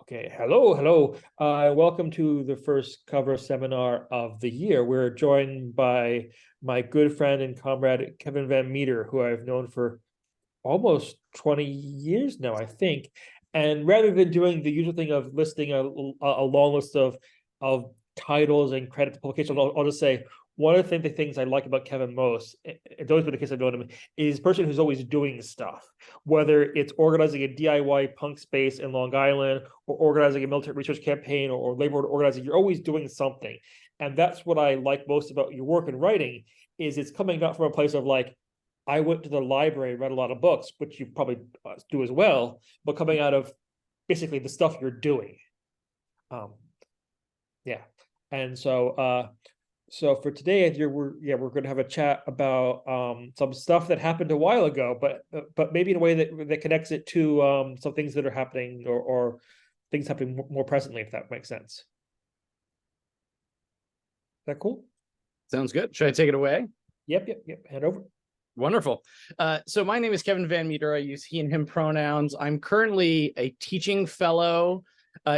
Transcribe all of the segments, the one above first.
Okay, hello. Welcome to the first cover seminar of the year. We're joined by my good friend and comrade, Kevin Van Meter, who I've known for almost 20 years now, I think. And rather than doing the usual thing of listing a long list of titles and credit to publications, I'll just say one of the things I like about Kevin most, it's always been the case I've known him, is a person who's always doing stuff, whether it's organizing a DIY punk space in Long Island or organizing a military research campaign or labor organizing. You're always doing something. And that's what I like most about your work in writing, is it's coming not from a place of like, I went to the library, read a lot of books, which you probably do as well, but coming out of basically the stuff you're doing. Yeah. And so for today, we're going to have a chat about some stuff that happened a while ago, but maybe in a way that connects it to some things that are happening or things happening more presently, if that makes sense. Is that cool? Sounds good. Should I take it away? Yep. Hand over. Wonderful. So my name is Kevin Van Meter. I use he and him pronouns. I'm currently a teaching fellow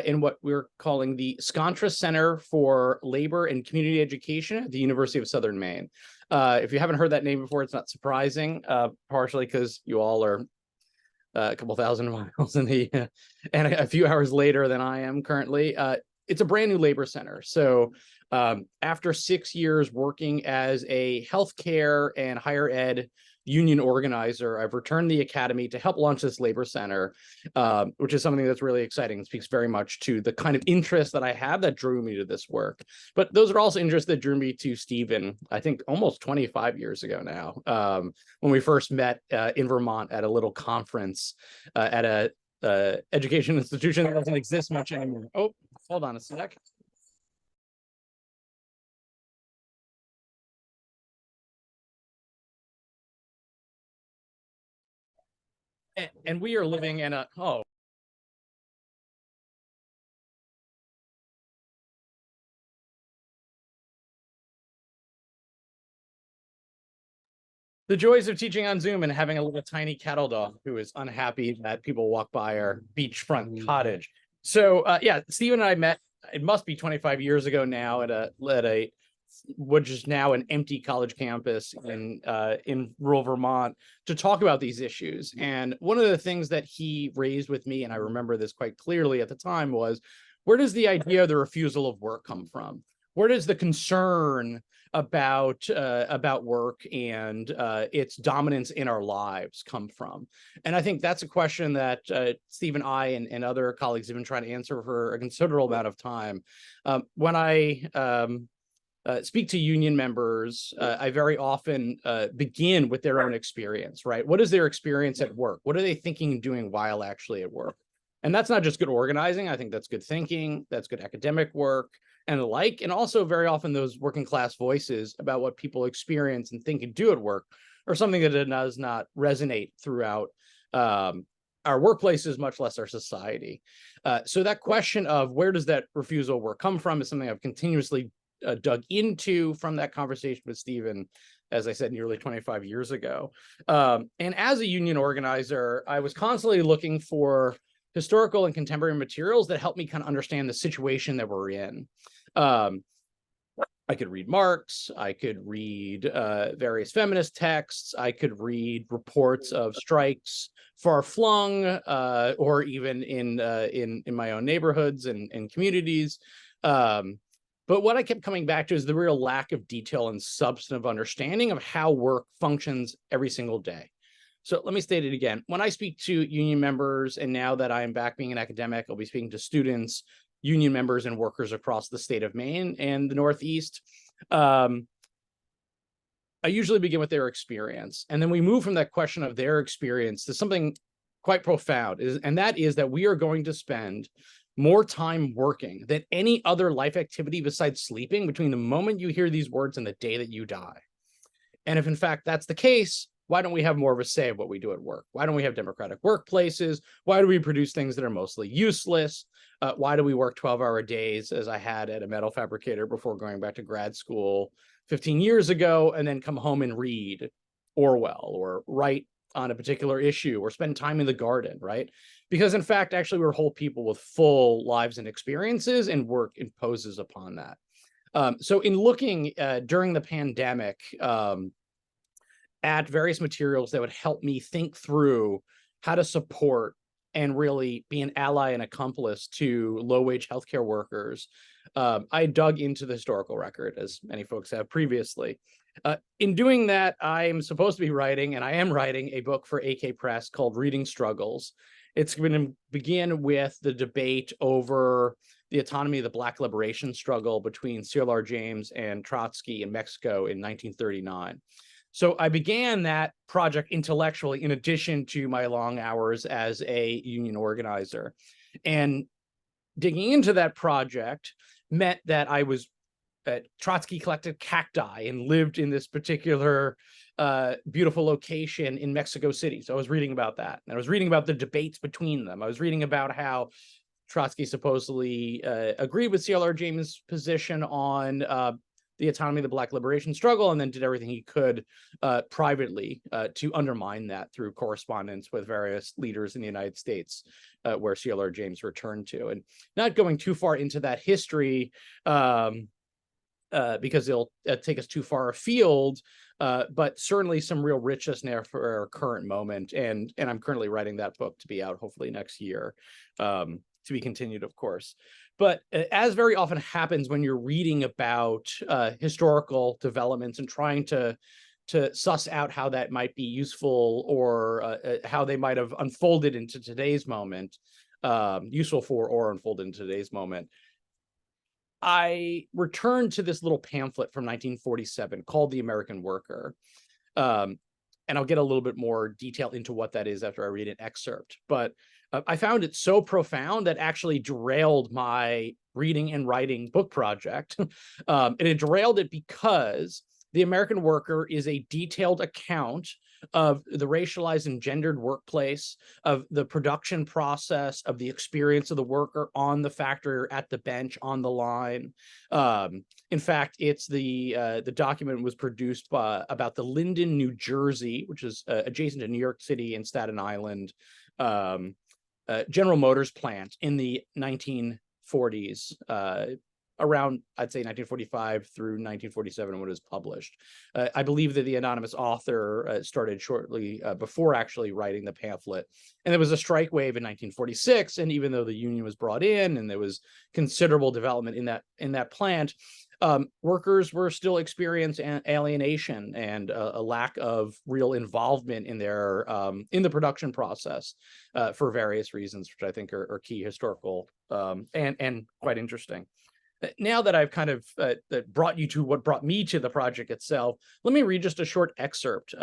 in what we're calling the Scontras Center for Labor and Community Education at the University of Southern Maine. If you haven't heard that name before, it's not surprising, partially because you all are a couple thousand miles in the and a few hours later than I am currently. It's a brand new labor center. So after 6 years working as a healthcare and higher ed union organizer, I've returned the academy to help launch this labor center, which is something that's really exciting. It speaks very much to the kind of interest that I have that drew me to this work. But those are also interests that drew me to Stephen, I think almost 25 years ago now, when we first met in Vermont at a little conference at a education institution that doesn't exist much anymore. Oh, hold on a sec. And we are living in the joys of teaching on Zoom and having a little tiny cattle dog who is unhappy that people walk by our beachfront cottage. So yeah, Steve and I met, it must be 25 years ago now at a which is now an empty college campus in rural Vermont, to talk about these issues. And one of the things that he raised with me, and I remember this quite clearly at the time, was where does the idea of the refusal of work come from? Where does the concern about work and its dominance in our lives come from? And I think that's a question that Steve and I and other colleagues have been trying to answer for a considerable amount of time. When I speak to union members, I very often begin with their own experience, right? What is their experience at work? What are they thinking and doing while actually at work? And that's not just good organizing. I think that's good thinking, that's good academic work and the like. And also very often those working class voices about what people experience and think and do at work are something that does not resonate throughout our workplaces, much less our society. So that question of where does that refusal of work come from is something I've continuously dug into from that conversation with Stephen, as I said, nearly 25 years ago. And as a union organizer, I was constantly looking for historical and contemporary materials that help me kind of understand the situation that we're in. I could read Marx, I could read various feminist texts, I could read reports of strikes far flung, or even in my own neighborhoods and communities. But what I kept coming back to is the real lack of detail and substantive understanding of how work functions every single day. So let me state it again. When I speak to union members, and now that I'm back being an academic, I'll be speaking to students, union members, and workers across the state of Maine and the Northeast. I usually begin with their experience. And then we move from that question of their experience to something quite profound, and that is that we are going to spend more time working than any other life activity besides sleeping between the moment you hear these words and the day that you die. And if in fact that's the case, why don't we have more of a say of what we do at work? Why don't we have democratic workplaces? Why do we produce things that are mostly useless? Why do we work 12-hour days, as I had at a metal fabricator before going back to grad school 15 years ago, and then come home and read Orwell or write on a particular issue or spend time in the garden, right? because in fact, actually, we're whole people with full lives and experiences, and work imposes upon that. So in looking during the pandemic at various materials that would help me think through how to support and really be an ally and accomplice to low-wage healthcare workers, I dug into the historical record, as many folks have previously. In doing that, I'm supposed to be writing, and I am writing, a book for AK Press called Reading Struggles. It's going to begin with the debate over the autonomy of the Black liberation struggle between CLR James and Trotsky in Mexico in 1939. So I began that project intellectually in addition to my long hours as a union organizer. And digging into that project meant that I was Trotsky collected cacti and lived in this particular beautiful location in Mexico City. So I was reading about that. And I was reading about the debates between them. I was reading about how Trotsky supposedly agreed with CLR James' position on the autonomy of the Black liberation struggle, and then did everything he could privately to undermine that through correspondence with various leaders in the United States, where CLR James returned to. And not going too far into that history, because it'll take us too far afield, but certainly some real richness there for our current moment. And I'm currently writing that book to be out hopefully next year, to be continued, of course. But as very often happens when you're reading about historical developments and trying to suss out how that might be useful, or how they might have unfolded into today's moment, useful for or unfolded in today's moment, I returned to this little pamphlet from 1947 called The American Worker. And I'll get a little bit more detail into what that is after I read an excerpt. But I found it so profound that actually derailed my reading and writing book project. And it derailed it because The American Worker is a detailed account of the racialized and gendered workplace, of the production process, of the experience of the worker on the factory or at the bench on the line. In fact, it's the document was produced about the Linden, New Jersey, which is adjacent to New York City and Staten Island, General Motors plant in the 1940s, around, I'd say 1945 through 1947 when it was published. I believe that the anonymous author started shortly before actually writing the pamphlet. And there was a strike wave in 1946. And even though the union was brought in and there was considerable development in that plant, workers were still experiencing alienation and a lack of real involvement in their in the production process for various reasons, which I think are key historical and quite interesting. Now that I've kind of brought you to what brought me to the project itself, let me read just a short excerpt.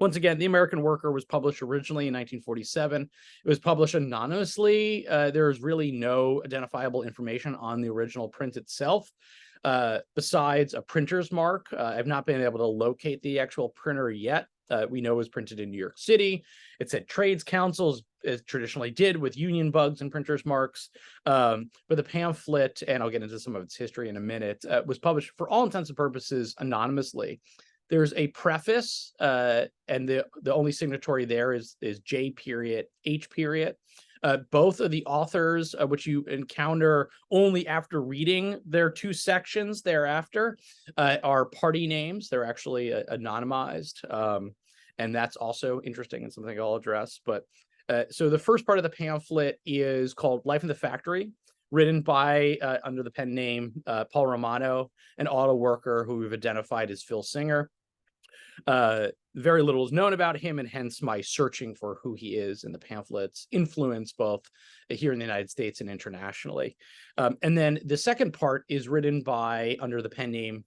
Once again, The American Worker was published originally in 1947. It was published anonymously. There is really no identifiable information on the original print itself, besides a printer's mark. I've not been able to locate the actual printer yet. We know it was printed in New York City. It said Trades Councils, as traditionally did with union bugs and printers marks. But the pamphlet, and I'll get into some of its history in a minute, was published for all intents and purposes anonymously. There's a preface, and the only signatory there is J period H period. Both of the authors, which you encounter only after reading their two sections thereafter, are party names. They're actually anonymized. And that's also interesting and something I'll address. But so the first part of the pamphlet is called Life in the Factory, written by, under the pen name, Paul Romano, an auto worker who we've identified as Phil Singer. Very little is known about him, and hence my searching for who he is in the pamphlet's influence, both here in the United States and internationally. And then the second part is written by, under the pen name,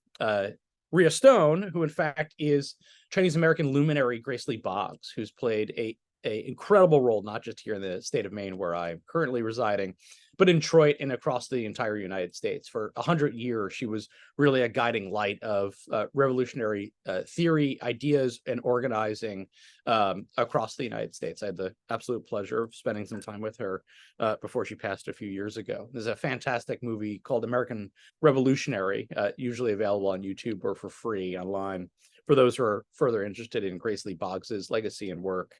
Rhea Stone, who in fact is Chinese-American luminary Grace Lee Boggs, who's played a incredible role, not just here in the state of Maine, where I'm currently residing, but in Detroit and across the entire United States. For 100 years, she was really a guiding light of revolutionary theory, ideas, and organizing across the United States. I had the absolute pleasure of spending some time with her before she passed a few years ago. There's a fantastic movie called American Revolutionary, usually available on YouTube or for free online, for those who are further interested in Grace Lee Boggs's legacy and work.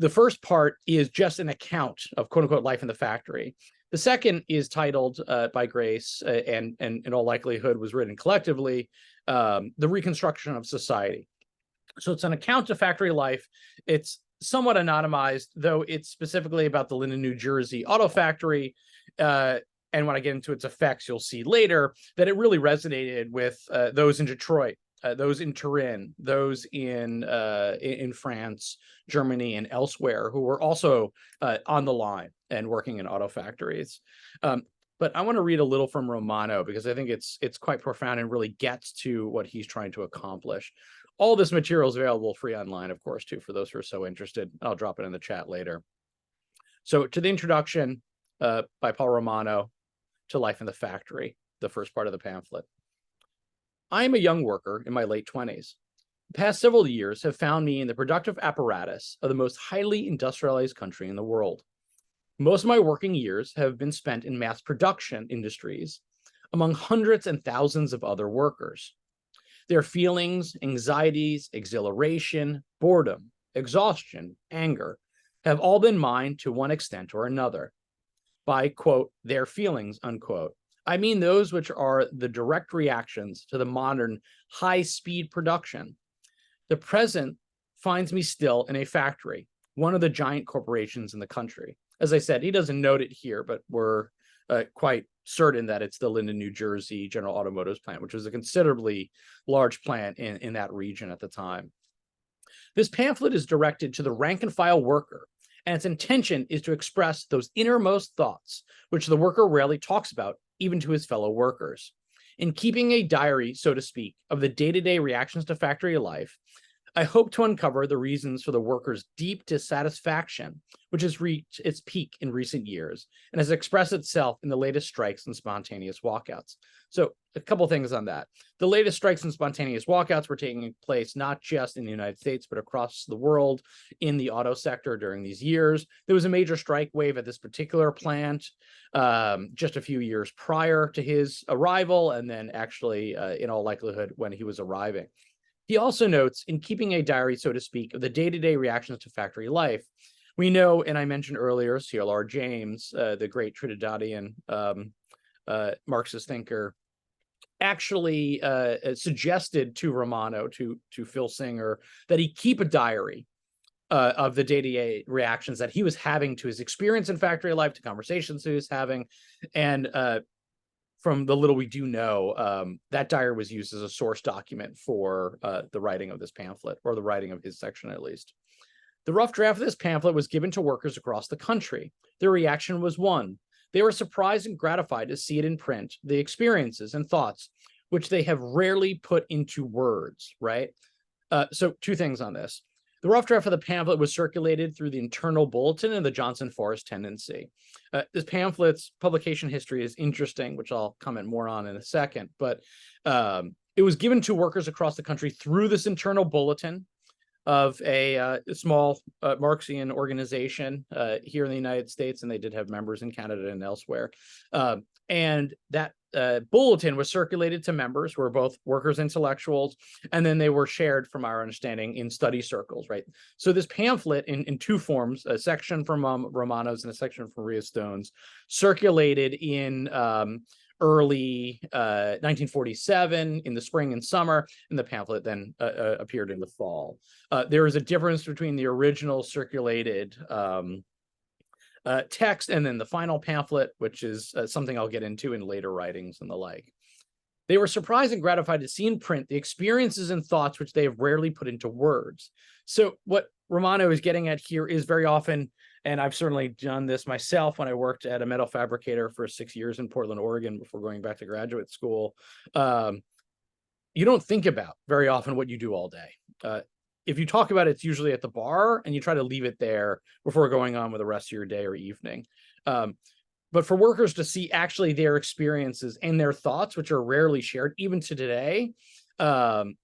The first part is just an account of quote unquote life in the factory. The second is titled by Grace and in all likelihood was written collectively, The Reconstruction of Society. So it's an account of factory life. It's somewhat anonymized, though it's specifically about the Linden, New Jersey auto factory. And when I get into its effects, you'll see later that it really resonated with those in Detroit, those in Turin, those in France, Germany, and elsewhere who were also on the line and working in auto factories. But I want to read a little from Romano because I think it's quite profound and really gets to what he's trying to accomplish. All this material is available free online, of course, too, for those who are so interested. I'll drop it in the chat later. So to the introduction by Paul Romano to Life in the Factory, the first part of the pamphlet. I am a young worker in my late 20s. The past several years have found me in the productive apparatus of the most highly industrialized country in the world. Most of my working years have been spent in mass production industries among hundreds and thousands of other workers. Their feelings, anxieties, exhilaration, boredom, exhaustion, anger have all been mine to one extent or another. By, quote, their feelings, unquote, I mean those which are the direct reactions to the modern high-speed production. The present finds me still in a factory, one of the giant corporations in the country. As I said, he doesn't note it here, but we're quite certain that it's the Linden, New Jersey General Automotives plant, which was a considerably large plant in that region at the time. This pamphlet is directed to the rank and file worker, and its intention is to express those innermost thoughts, which the worker rarely talks about, even to his fellow workers. In keeping a diary, so to speak, of the day-to-day reactions to factory life, I hope to uncover the reasons for the workers' deep dissatisfaction, which has reached its peak in recent years and has expressed itself in the latest strikes and spontaneous walkouts. So a couple things on that. The latest strikes and spontaneous walkouts were taking place not just in the United States, but across the world in the auto sector during these years. There was a major strike wave at this particular plant just a few years prior to his arrival, and then actually, in all likelihood, when he was arriving. He also notes, in keeping a diary, so to speak, of the day-to-day reactions to factory life, we know, and I mentioned earlier, C.L.R. James, the great Trinidadian Marxist thinker, actually suggested to Romano, to Phil Singer, that he keep a diary of the day-to-day reactions that he was having to his experience in factory life, to conversations he was having, and from the little we do know, that diary was used as a source document for the writing of this pamphlet, or the writing of his section at least. The rough draft of this pamphlet was given to workers across the country. Their reaction was one. They were surprised and gratified to see it in print, the experiences and thoughts which they have rarely put into words, right? So two things on this. The rough draft of the pamphlet was circulated through the internal bulletin and the Johnson Forest Tendency. This pamphlet's publication history is interesting, which I'll comment more on in a second, but it was given to workers across the country through this internal bulletin of a small Marxian organization here in the United States, and they did have members in Canada and elsewhere. And that bulletin was circulated to members who were both workers, intellectuals, and then they were shared, from our understanding, in study circles, right? So this pamphlet in two forms, a section from Romano's and a section from Maria Stone's, circulated in early 1947 in the spring and summer, and the pamphlet then appeared in the fall. There is a difference between the original circulated text and then the final pamphlet, which is something I'll get into in later writings and the like. They were surprised and gratified to see in print the experiences and thoughts which they have rarely put into words. So what Romano is getting at here is very often, and I've certainly done this myself when I worked at a metal fabricator for 6 years in Portland, Oregon, before going back to graduate school. You don't think about very often what you do all day. If you talk about it, it's usually at the bar, and you try to leave it there before going on with the rest of your day or evening. But for workers to see actually their experiences and their thoughts, which are rarely shared, even to today, to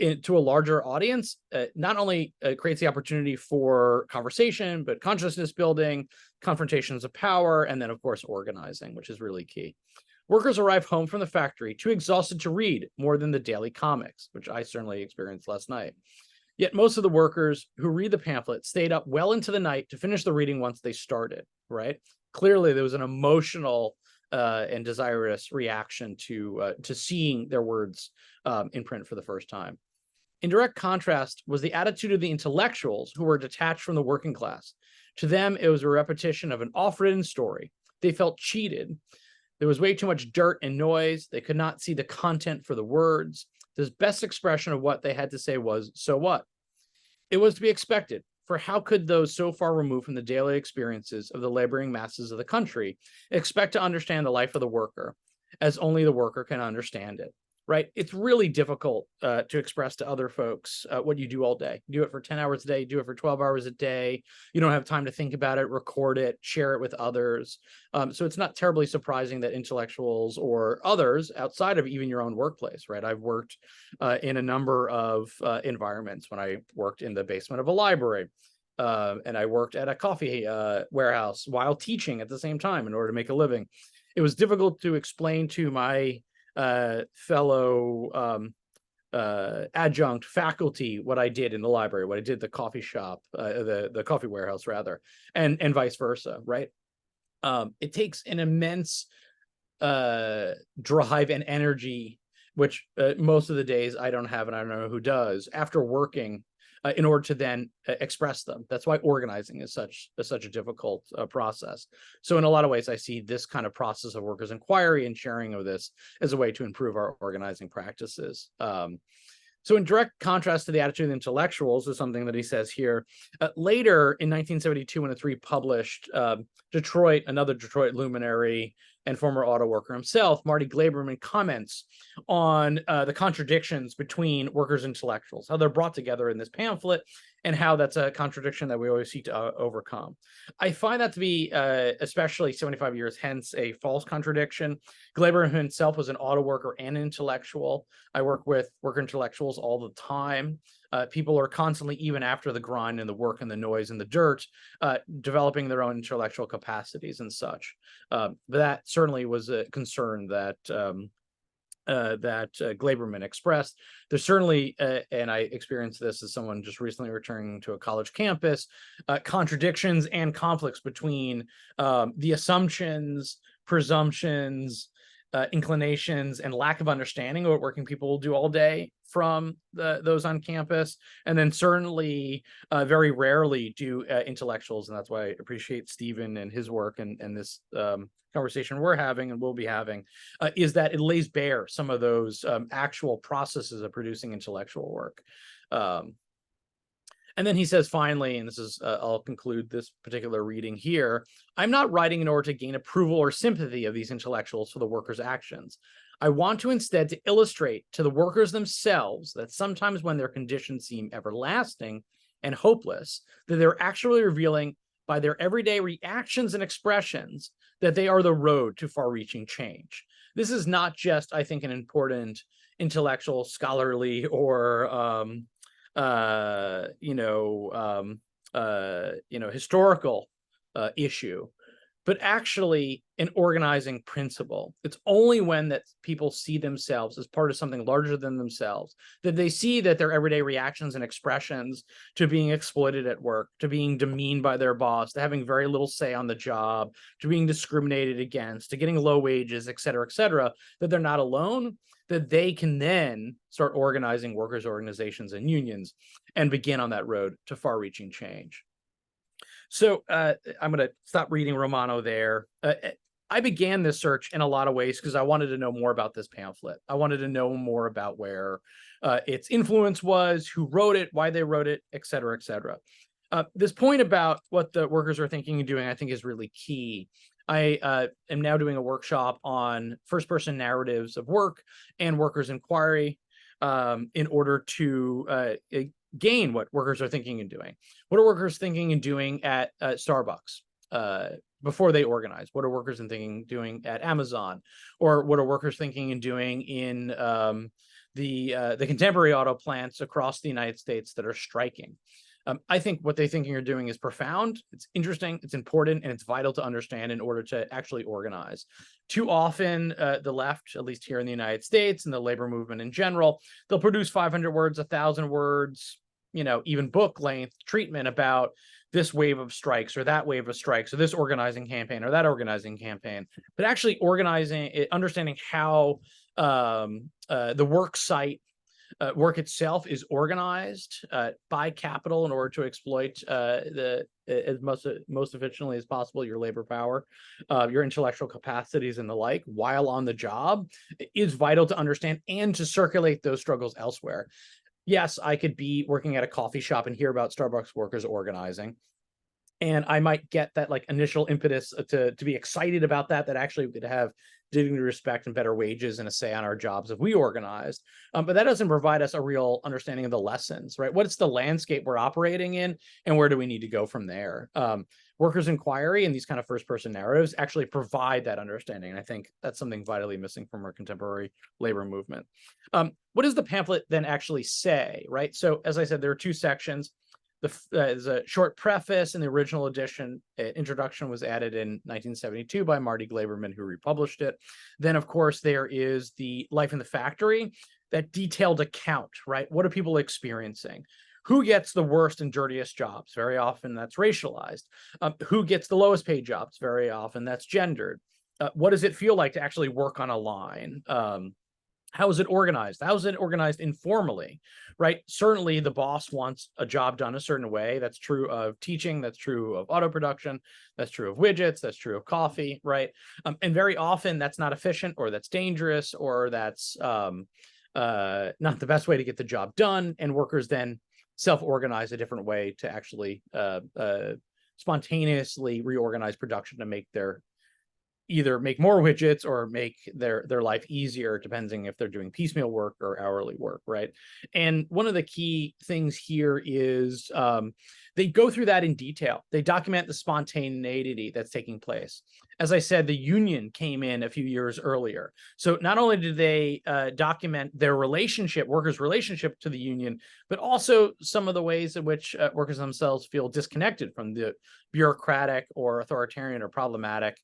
a larger audience, not only creates the opportunity for conversation, but consciousness building, confrontations of power, and then, of course, organizing, which is really key. Workers arrive home from the factory too exhausted to read more than the daily comics, which I certainly experienced last night. Yet most of the workers who read the pamphlet stayed up well into the night to finish the reading once they started, right? Clearly, there was an emotional and desirous reaction to seeing their words in print for the first time. In direct contrast was the attitude of the intellectuals who were detached from the working class. To them, it was a repetition of an oft-written story. They felt cheated. There was way too much dirt and noise. They could not see the content for the words. The best expression of what they had to say was, so what? It was to be expected, for how could those so far removed from the daily experiences of the laboring masses of the country expect to understand the life of the worker as only the worker can understand it? Right? It's really difficult to express to other folks what you do all day. You do it for 10 hours a day, you do it for 12 hours a day. You don't have time to think about it, record it, share it with others. So it's not terribly surprising that intellectuals or others outside of even your own workplace, right? I've worked in a number of environments. When I worked in the basement of a library, and I worked at a coffee warehouse while teaching at the same time in order to make a living. It was difficult to explain to my fellow adjunct faculty what I did in the library, what I did at the coffee shop, the coffee warehouse rather, and vice versa, right? It takes an immense drive and energy, which most of the days I don't have, and I don't know who does, after working in order to then express them. That's why organizing is such a difficult process. So in a lot of ways, I see this kind of process of workers' inquiry and sharing of this as a way to improve our organizing practices. So in direct contrast to the attitude of the intellectuals is something that he says here. Later in 1972, when it's republished, another Detroit luminary and former auto worker himself, Marty Glaberman, comments on the contradictions between workers and intellectuals, how they're brought together in this pamphlet, and how that's a contradiction that we always seek to overcome. I find that to be, especially 75 years hence, a false contradiction. Glaberman himself was an auto worker and an intellectual. I work with worker intellectuals all the time. People are constantly, even after the grind and the work and the noise and the dirt, developing their own intellectual capacities and such. But that certainly was a concern that Glaberman expressed. There's certainly, and I experienced this as someone just recently returning to a college campus, contradictions and conflicts between the assumptions, presumptions, inclinations, and lack of understanding of what working people will do all day from those on campus. And then certainly very rarely do intellectuals, and that's why I appreciate Stephen and his work and this conversation we're having and will be having, is that it lays bare some of those actual processes of producing intellectual work. And then he says, finally, and this is, I'll conclude this particular reading here, I'm not writing in order to gain approval or sympathy of these intellectuals for the workers' actions. I want to instead to illustrate to the workers themselves that sometimes when their conditions seem everlasting and hopeless, that they're actually revealing by their everyday reactions and expressions that they are the road to far-reaching change. This is not just, I think, an important intellectual, scholarly, or historical issue, but actually an organizing principle. It's only when that people see themselves as part of something larger than themselves, that they see that their everyday reactions and expressions to being exploited at work, to being demeaned by their boss, to having very little say on the job, to being discriminated against, to getting low wages, et cetera, that they're not alone, that they can then start organizing workers' organizations and unions and begin on that road to far-reaching change. So I'm going to stop reading Romano there. I began this search in a lot of ways because I wanted to know more about this pamphlet. I wanted to know more about where its influence was, who wrote it, why they wrote it, et cetera, et cetera. This point about what the workers are thinking and doing, I think, is really key. I am now doing a workshop on first-person narratives of work and workers' inquiry in order to gain what workers are thinking and doing. What are workers thinking and doing at Starbucks before they organize? What are workers thinking and doing at Amazon? Or what are workers thinking and doing in the contemporary auto plants across the United States that are striking? I think what they're thinking or doing is profound, it's interesting, it's important, and it's vital to understand in order to actually organize. Too often, the left, at least here in the United States, and the labor movement in general, they'll produce 500 words, 1,000 words, even book length treatment about this wave of strikes or that wave of strikes or this organizing campaign or that organizing campaign, but actually understanding how the work site work itself is organized by capital in order to exploit as most efficiently as possible your labor power, your intellectual capacities and the like while on the job is vital to understand and to circulate those struggles elsewhere. Yes, I could be working at a coffee shop and hear about Starbucks workers organizing. And I might get that like initial impetus to be excited about that actually we could have dignity, respect, and better wages and a say on our jobs if we organized. But that doesn't provide us a real understanding of the lessons, right? What's the landscape we're operating in and where do we need to go from there? Workers' inquiry and these kind of first-person narratives actually provide that understanding. And I think that's something vitally missing from our contemporary labor movement. What does the pamphlet then actually say, right? So as I said, there are two sections. There's a short preface in the original edition. Introduction was added in 1972 by Marty Glaberman, who republished it. Then, of course, there is the Life in the Factory, that detailed account, right? What are people experiencing? Who gets the worst and dirtiest jobs? Very often that's racialized. Who gets the lowest paid jobs? Very often that's gendered. What does it feel like to actually work on a line? How is it organized? How is it organized informally, right? Certainly the boss wants a job done a certain way. That's true of teaching. That's true of auto production. That's true of widgets. That's true of coffee, right? And very often that's not efficient or that's dangerous or that's not the best way to get the job done. And workers then self-organize a different way to actually spontaneously reorganize production to either make more widgets or make their life easier, depending if they're doing piecemeal work or hourly work, right? And one of the key things here is they go through that in detail. They document the spontaneity that's taking place. As I said, the union came in a few years earlier. So not only did they document their workers' relationship to the union, but also some of the ways in which workers themselves feel disconnected from the bureaucratic or authoritarian or problematic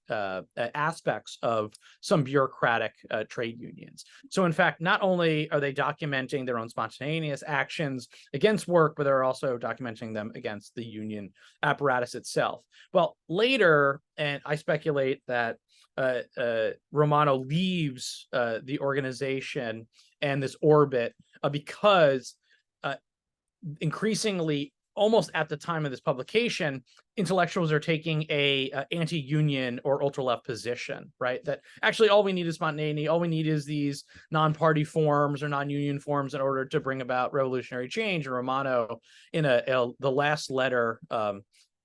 aspects of some bureaucratic trade unions. So in fact, not only are they documenting their own spontaneous actions against work, but they're also documenting them against the union apparatus itself. Well, later, and I speculate that Romano leaves the organization and this orbit because increasingly, almost at the time of this publication, intellectuals are taking a anti-union or ultra-left position, right? That actually all we need is spontaneity. All we need is these non-party forms or non-union forms in order to bring about revolutionary change. And Romano, in the last letter,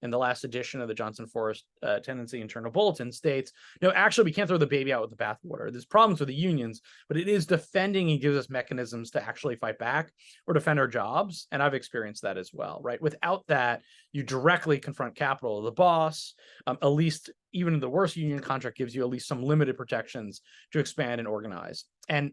in the last edition of the Johnson Forest Tendency Internal Bulletin, states, no, actually, we can't throw the baby out with the bathwater. There's problems with the unions, but it is defending and gives us mechanisms to actually fight back or defend our jobs. And I've experienced that as well, right? Without that, you directly confront capital, the boss. At least even the worst union contract gives you at least some limited protections to expand and organize. And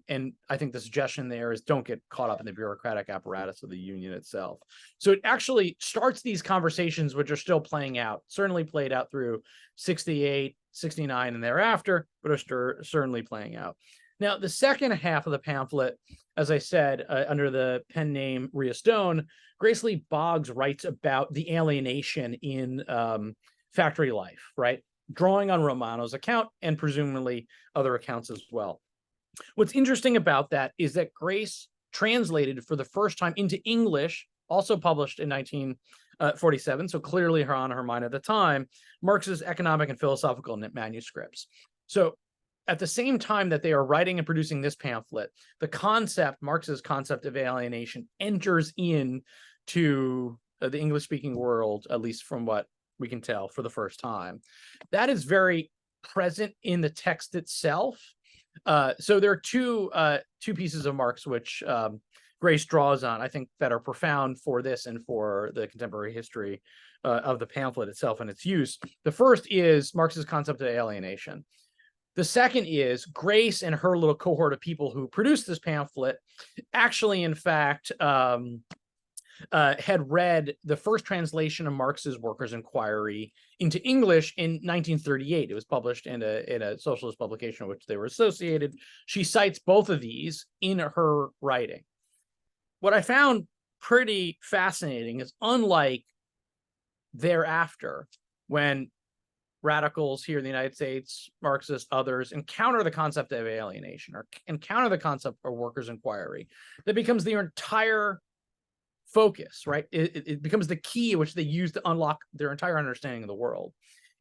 I think the suggestion there is don't get caught up in the bureaucratic apparatus of the union itself. So it actually starts these conversations, which are still playing out, certainly played out through 68, 69 and thereafter, but are certainly playing out. Now, the second half of the pamphlet, as I said, under the pen name Rhea Stone, Grace Lee Boggs writes about the alienation in factory life, right? Drawing on Romano's account and presumably other accounts as well. What's interesting about that is that Grace translated for the first time into English, also published in 1947, so clearly on her mind at the time, Marx's economic and philosophical manuscripts. So at the same time that they are writing and producing this pamphlet, the concept, Marx's concept of alienation, enters into the English-speaking world, at least from what we can tell, for the first time. That is very present in the text itself. So there are two pieces of Marx which Grace draws on, I think, that are profound for this and for the contemporary history of the pamphlet itself and its use. The first is Marx's concept of alienation. The second is Grace and her little cohort of people who produced this pamphlet actually, in fact, had read the first translation of Marx's Workers' Inquiry into English in 1938. It was published in a socialist publication with which they were associated. She cites both of these in her writing. What I found pretty fascinating is, unlike thereafter, when radicals here in the United States, Marxists, others, encounter the concept of alienation or encounter the concept of workers' inquiry, that becomes their entire focus, right? It becomes the key which they use to unlock their entire understanding of the world.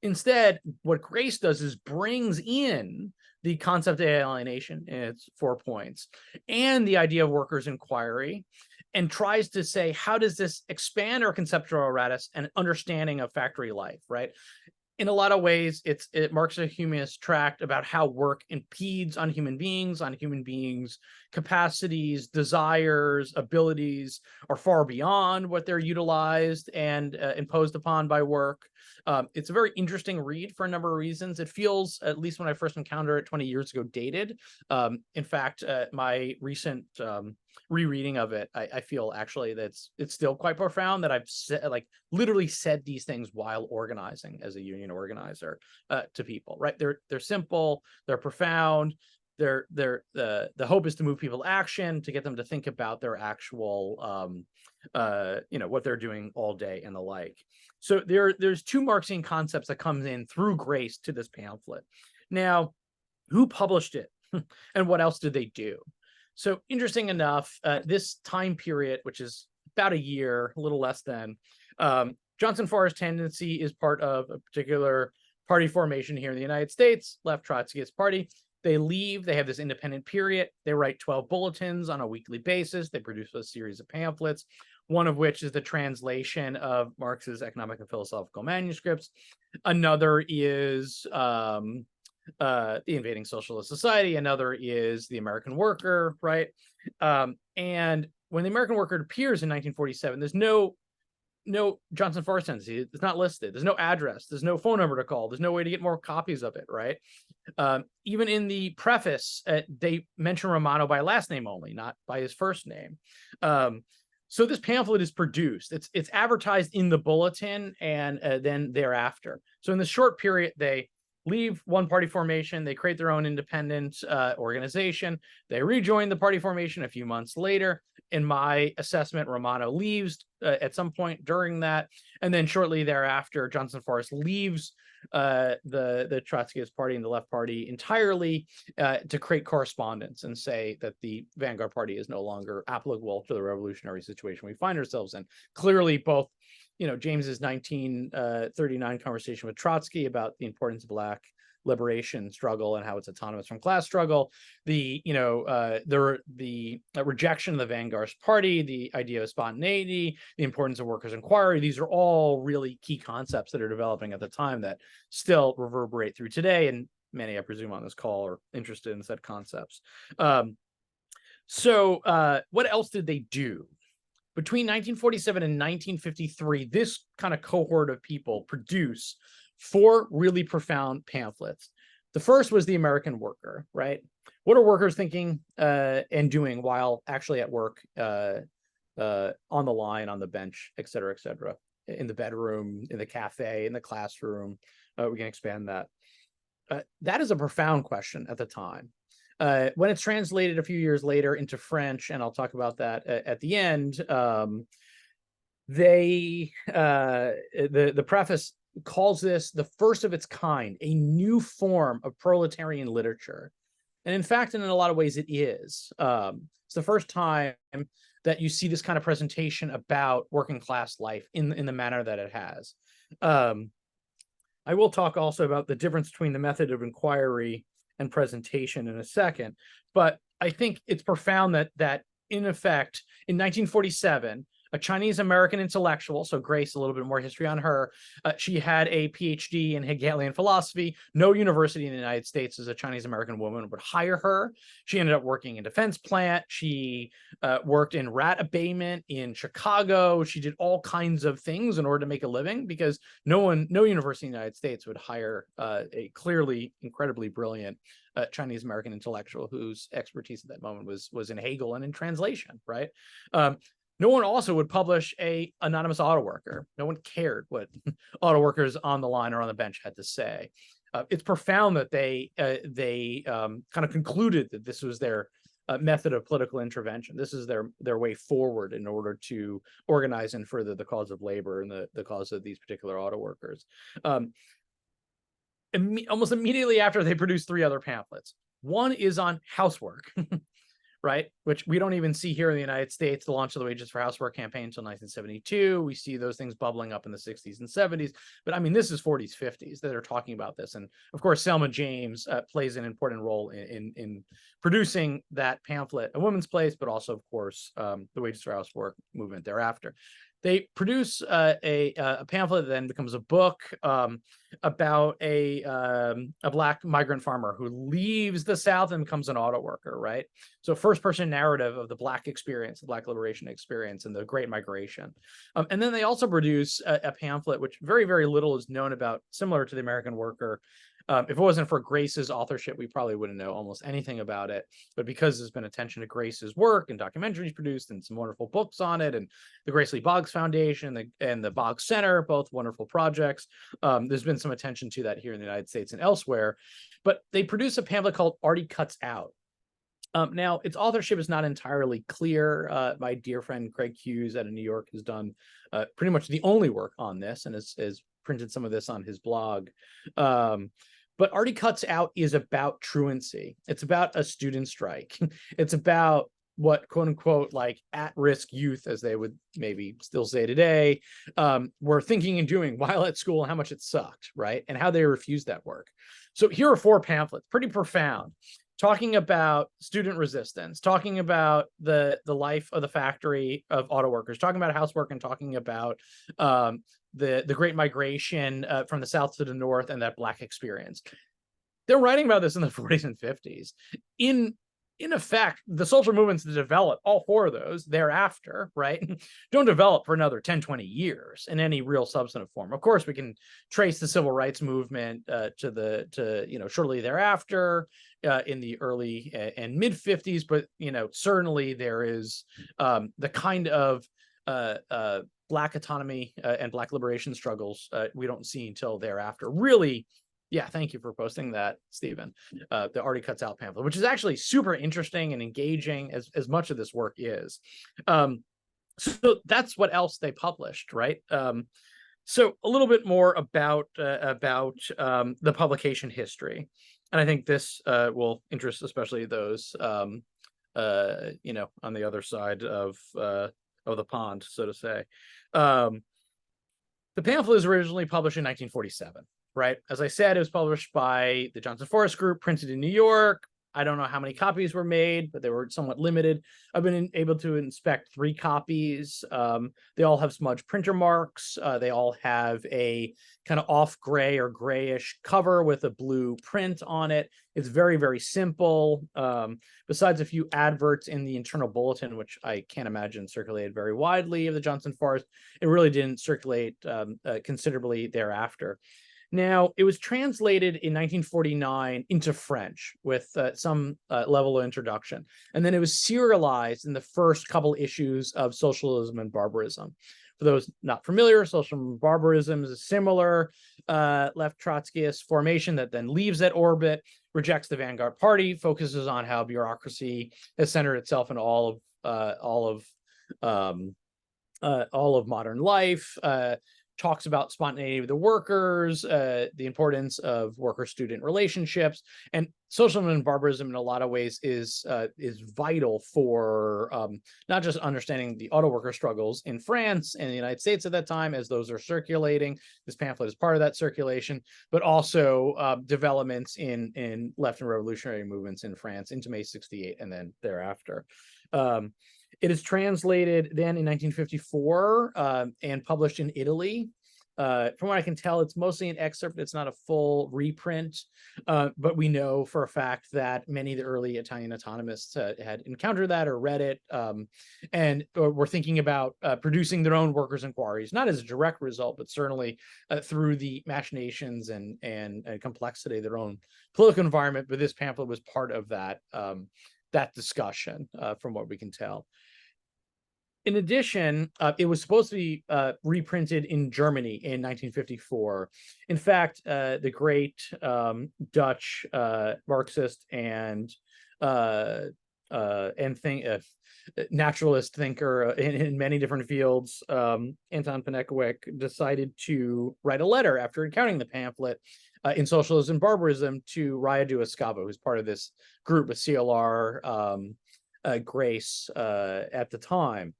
Instead, what Grace does is brings in the concept of alienation in its 4 points and the idea of workers' inquiry, and tries to say, how does this expand our conceptual apparatus and understanding of factory life, right? In a lot of ways, it marks a humanist tract about how work impedes on human beings capacities, desires, abilities are far beyond what they're utilized and imposed upon by work. It's a very interesting read for a number of reasons. It feels, at least when I first encountered it 20 years ago, dated. In fact, my recent rereading of it, I feel actually that it's still quite profound, that I've literally said these things while organizing as a union organizer to people, right? They're simple, they're profound. The hope is to move people to action, to get them to think about their actual what they're doing all day and the like. So there's 2 Marxian concepts that comes in through Grace to this pamphlet. Now, who published it and what else did they do? So interesting enough, this time period, which is about a year, a little less than, Johnson Forest Tendency is part of a particular party formation here in the United States, left Trotskyist party. They leave, they have this independent period. They write 12 bulletins on a weekly basis. They produce a series of pamphlets, one of which is the translation of Marx's economic and philosophical manuscripts. Another is the Invading Socialist Society. Another is the American Worker, right? And when the American Worker appears in 1947, there's no Johnson Forest Tendency. It's not listed. There's no address. There's no phone number to call. There's no way to get more copies of it, right? Even in the preface, they mention Romano by last name only, not by his first name. So this pamphlet is produced. It's advertised in the bulletin and then thereafter. So in the short period, they leave one party formation, they create their own independent organization, they rejoin the party formation a few months later. In my assessment, Romano leaves at some point during that, and then shortly thereafter, Johnson Forest leaves the Trotskyist party and the left party entirely to create correspondence and say that the Vanguard Party is no longer applicable to the revolutionary situation we find ourselves in. Clearly, both James's 1939 conversation with Trotsky about the importance of Black liberation struggle and how it's autonomous from class struggle, the rejection of the Vanguardist Party, the idea of spontaneity, the importance of workers' inquiry. These are all really key concepts that are developing at the time that still reverberate through today, and many, I presume, on this call are interested in said concepts. So what else did they do? Between 1947 and 1953, this kind of cohort of people produce 4 really profound pamphlets. The first was The American Worker, right? What are workers thinking and doing while actually at work, on the line, on the bench, et cetera, in the bedroom, in the cafe, in the classroom? We can expand that. That is a profound question at the time. When it's translated a few years later into French, and I'll talk about that at the end, the preface calls this the first of its kind, a new form of proletarian literature. And in fact, in a lot of ways, it is. It's the first time that you see this kind of presentation about working class life in the manner that it has. I will talk also about the difference between the method of inquiry and presentation in a second, but I think it's profound that in effect, in 1947, a Chinese American intellectual, so Grace, a little bit more history on her, she had a PhD in Hegelian philosophy. No university in the United States as a Chinese American woman would hire her. She ended up working in defense plant. She worked in rat abatement in Chicago. She did all kinds of things in order to make a living, because no university in the United States would hire a clearly incredibly brilliant Chinese American intellectual whose expertise at that moment was in Hegel and in translation, right? No one also would publish a anonymous auto worker. No one cared what auto workers on the line or on the bench had to say. It's profound that they kind of concluded that this was their method of political intervention. This is their way forward in order to organize and further the cause of labor and the cause of these particular auto workers. Almost immediately after, they produced 3 other pamphlets. One is on housework, right? Which we don't even see here in the United States. The launch of the Wages for Housework campaign until 1972. We see those things bubbling up in the 60s and 70s. But I mean, this is 40s, 50s that are talking about this. And of course, Selma James plays an important role in producing that pamphlet, A Woman's Place, but also, of course, the Wages for Housework movement thereafter. They produce a pamphlet that then becomes a book about a Black migrant farmer who leaves the South and becomes an auto worker, right? So first-person narrative of the Black experience, the Black liberation experience, and the Great Migration. And then they also produce a pamphlet, which very, very little is known about, similar to the American Worker. If it wasn't for Grace's authorship, we probably wouldn't know almost anything about it. But because there's been attention to Grace's work and documentaries produced and some wonderful books on it, and the Grace Lee Boggs Foundation and the Boggs Center, both wonderful projects, there's been some attention to that here in the United States and elsewhere. But they produce a pamphlet called Artie Cuts Out. Now, its authorship is not entirely clear. My dear friend Craig Hughes out of New York has done pretty much the only work on this and has printed some of this on his blog. But Artie Cuts Out is about truancy. It's about a student strike. It's about what, quote unquote, like at-risk youth, as they would maybe still say today, were thinking and doing while at school, and how much it sucked, right? And how they refused that work. So here are 4 pamphlets, pretty profound, talking about student resistance, talking about the life of the factory of auto workers, talking about housework, and talking about the Great Migration from the South to the North and that Black experience. They're writing about this in the 40s and 50s. In effect, the social movements that develop, all 4 of those thereafter, right, don't develop for another 10, 20 years in any real substantive form. Of course, we can trace the civil rights movement to shortly thereafter in the early and mid 50s, but certainly there is the kind of Black autonomy and Black liberation struggles we don't see until thereafter. Really, yeah, thank you for posting that, Stephen. The Artie Cuts Out pamphlet, which is actually super interesting and engaging, as much of this work is. So that's what else they published, right? So a little bit more about the publication history, and I think this will interest especially those on the other side of the pond, so to say. The pamphlet was originally published in 1947, right? As I said, it was published by the Johnson Forest Group, printed in New York. I don't know how many copies were made, but they were somewhat limited. I've been able to inspect 3 copies. They all have smudged printer marks. They all have a kind of off gray or grayish cover with a blue print on it. It's very, very simple. Besides a few adverts in the internal bulletin, which I can't imagine circulated very widely of the Johnson Forest, it really didn't circulate considerably thereafter. Now, it was translated in 1949 into French with some level of introduction. And then it was serialized in the first couple issues of Socialism and Barbarism. For those not familiar, Socialism and Barbarism is a similar left Trotskyist formation that then leaves that orbit, rejects the vanguard party, focuses on how bureaucracy has centered itself in all of modern life, talks about spontaneity of the workers, the importance of worker-student relationships, and socialism and barbarism in a lot of ways is vital for not just understanding the auto worker struggles in France and the United States at that time, as those are circulating. This pamphlet is part of that circulation, but also developments in left and revolutionary movements in France into May 68 and then thereafter. It is translated then in 1954 and published in Italy. From what I can tell, it's mostly an excerpt. It's not a full reprint, but we know for a fact that many of the early Italian autonomists had encountered that or read it and were thinking about producing their own workers' inquiries, not as a direct result, but certainly through the machinations and complexity of their own political environment. But this pamphlet was part of that discussion, from what we can tell. In addition, it was supposed to be reprinted in Germany in 1954. In fact, the great Dutch Marxist and naturalist thinker in many different fields, Anton Panekwick, decided to write a letter after encountering the pamphlet in Socialism and Barbarism to Raya Duaskava, who's part of this group with CLR Grace at the time,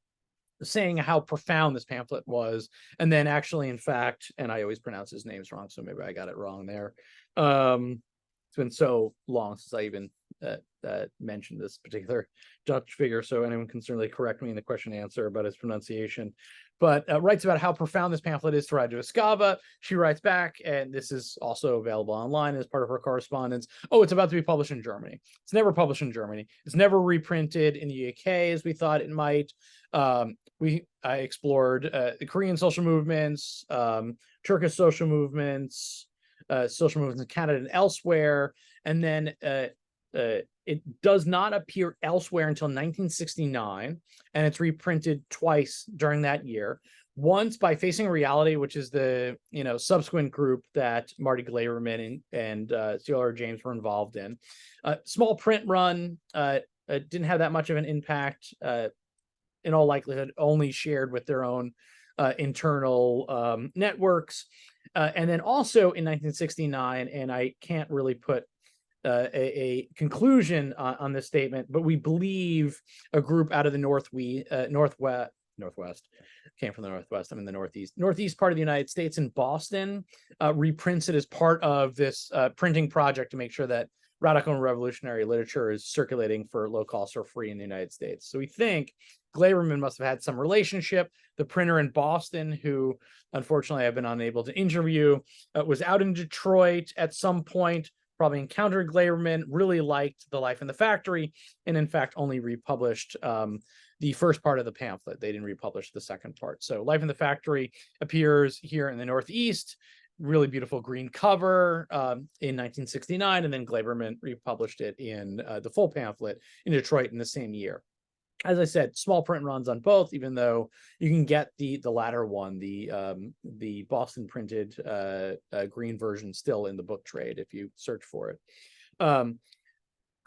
saying how profound this pamphlet was. And then actually, in fact, and I always pronounce his names wrong, so maybe I got it wrong there. It's been so long since I even mentioned this particular Dutch figure, so anyone can certainly correct me in the question and answer about his pronunciation. But writes about how profound this pamphlet is to Raya Duaskava. She writes back, and this is also available online as part of her correspondence. Oh, it's about to be published in Germany. It's never published in Germany. It's never reprinted in the UK as we thought it might. I explored the Korean social movements, Turkish social movements in Canada and elsewhere, and then it does not appear elsewhere until 1969, and it's reprinted twice during that year. Once by Facing Reality, which is the subsequent group that Marty Glaberman and CLR James were involved in. Small print run, didn't have that much of an impact. In all likelihood, only shared with their own internal networks. And then also in 1969, and I can't really put a conclusion on this statement, but we believe a group out of the Northwest, came from the Northwest, I'm in the Northeast part of the United States in Boston, reprints it as part of this printing project to make sure that radical and revolutionary literature is circulating for low cost or free in the United States. So we think Glaberman must have had some relationship. The printer in Boston, who unfortunately I've been unable to interview, was out in Detroit at some point, probably encountered Glaberman, really liked The Life in the Factory, and in fact only republished the first part of the pamphlet. They didn't republish the second part. So Life in the Factory appears here in the Northeast, really beautiful green cover in 1969, and then Glaberman republished it in the full pamphlet in Detroit in the same year. As I said, small print runs on both, even though you can get the latter one, the Boston printed green version, still in the book trade if you search for it.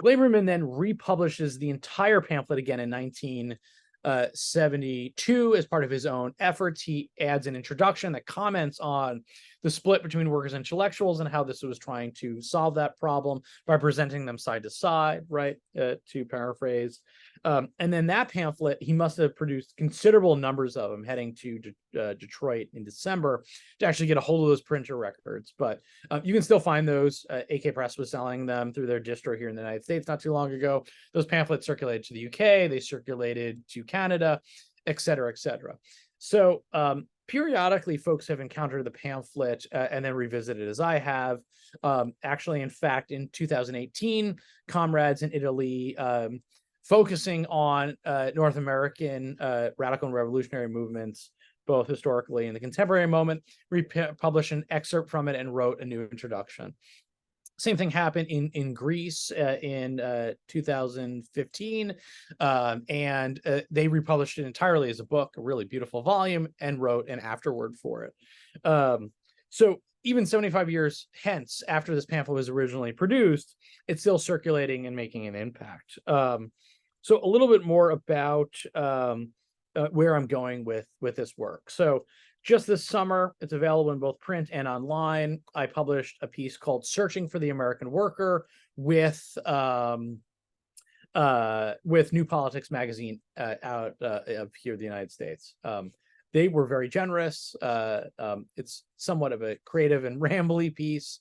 Glaberman then republishes the entire pamphlet again in 1972 as part of his own efforts. He adds an introduction that comments on the split between workers and intellectuals and how this was trying to solve that problem by presenting them side to side, right, to paraphrase. And then that pamphlet, he must have produced considerable numbers of them heading to Detroit in December to actually get a hold of those printer records. But you can still find those. AK Press was selling them through their distro here in the United States not too long ago. Those pamphlets circulated to the UK, they circulated to Canada, et cetera, et cetera. So periodically, folks have encountered the pamphlet and then revisited, as I have. Actually, in fact, in 2018, comrades in Italy, focusing on North American radical and revolutionary movements, both historically and the contemporary moment, published an excerpt from it and wrote a new introduction. Same thing happened in Greece in 2015, and they republished it entirely as a book, a really beautiful volume, and wrote an afterword for it. So even 75 years hence, after this pamphlet was originally produced, it's still circulating and making an impact. So a little bit more about where I'm going with this work. So just this summer, it's available in both print and online. I published a piece called "Searching for the American Worker" with New Politics magazine out of here in the United States. They were very generous. It's somewhat of a creative and rambly piece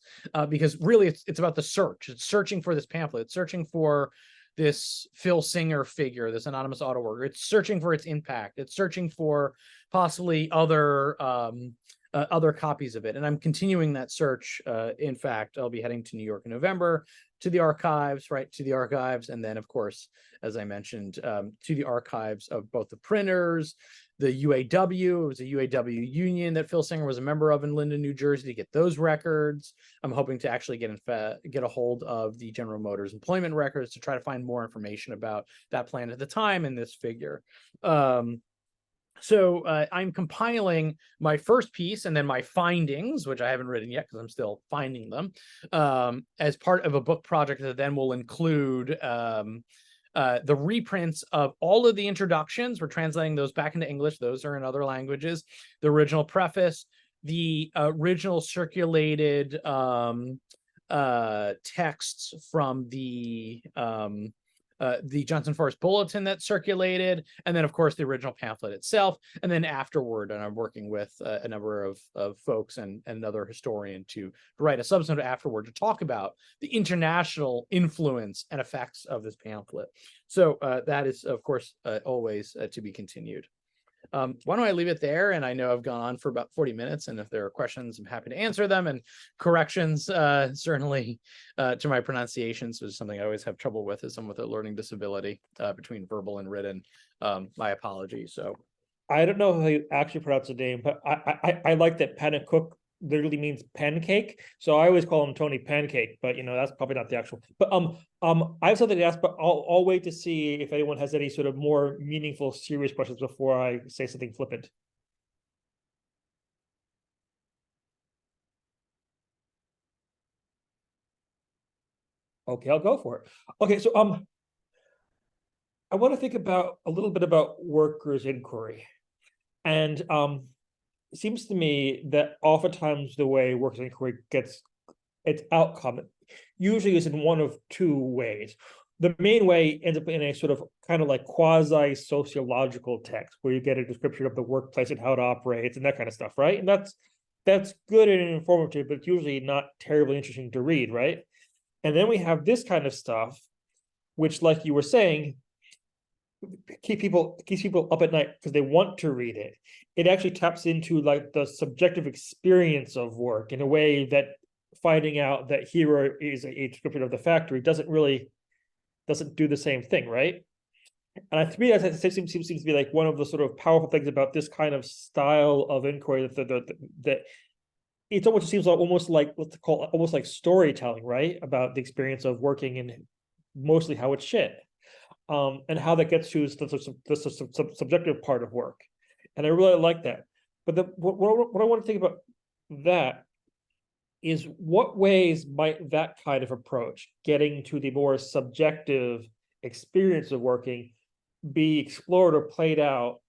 because really it's about the search. It's searching for this pamphlet. It's searching for this Phil Singer figure, this anonymous auto worker. It's searching for its impact. It's searching for possibly other copies of it. And I'm continuing that search. In fact, I'll be heading to New York in November to the archives, and then, of course, as I mentioned, to the archives of both the printers, the UAW. It was a UAW union that Phil Singer was a member of in Linden, New Jersey, to get those records. I'm hoping to actually get a hold of the General Motors employment records to try to find more information about that plan at the time and this figure. So I'm compiling my first piece and then my findings, which I haven't written yet because I'm still finding them, as part of a book project that then will include the reprints of all of the introductions. We're translating those back into English. Those are in other languages. The original preface, the original circulated texts from the Johnson Forest Bulletin that circulated, and then of course the original pamphlet itself, and then afterward, and I'm working with a number of folks and another historian to write a substantive afterward to talk about the international influence and effects of this pamphlet. So that is of course always to be continued. Why don't I leave it there? And I know I've gone on for about 40 minutes, and if there are questions, I'm happy to answer them, and corrections, certainly to my pronunciations, which is something I always have trouble with as someone with a learning disability between verbal and written. My apologies. So I don't know how you actually pronounce the name, but I like that Panacook literally means pancake. So I always call him Tony Pancake, but that's probably not the actual. But I have something to ask, but I'll wait to see if anyone has any sort of more meaningful, serious questions before I say something flippant. Okay, I'll go for it. Okay, so I want to think about a little bit about workers' inquiry. And it seems to me that oftentimes the way workers' inquiry gets its outcome usually is in one of two ways. The main way ends up in a sort of kind of like quasi-sociological text where you get a description of the workplace and how it operates and that kind of stuff, right? And that's good and informative, but it's usually not terribly interesting to read, right? And then we have this kind of stuff, which, like you were saying, keeps people up at night because they want to read it. It actually taps into like the subjective experience of work in a way that finding out that Hero is a description of the factory doesn't do the same thing, right? And to me, that seems to be like one of the sort of powerful things about this kind of style of inquiry that it's almost seems almost like what's called almost like storytelling, right? About the experience of working and mostly how it's shit. And how that gets to the subjective part of work. And I really like that. But what I want to think about that is what ways might that kind of approach, getting to the more subjective experience of working, be explored or played out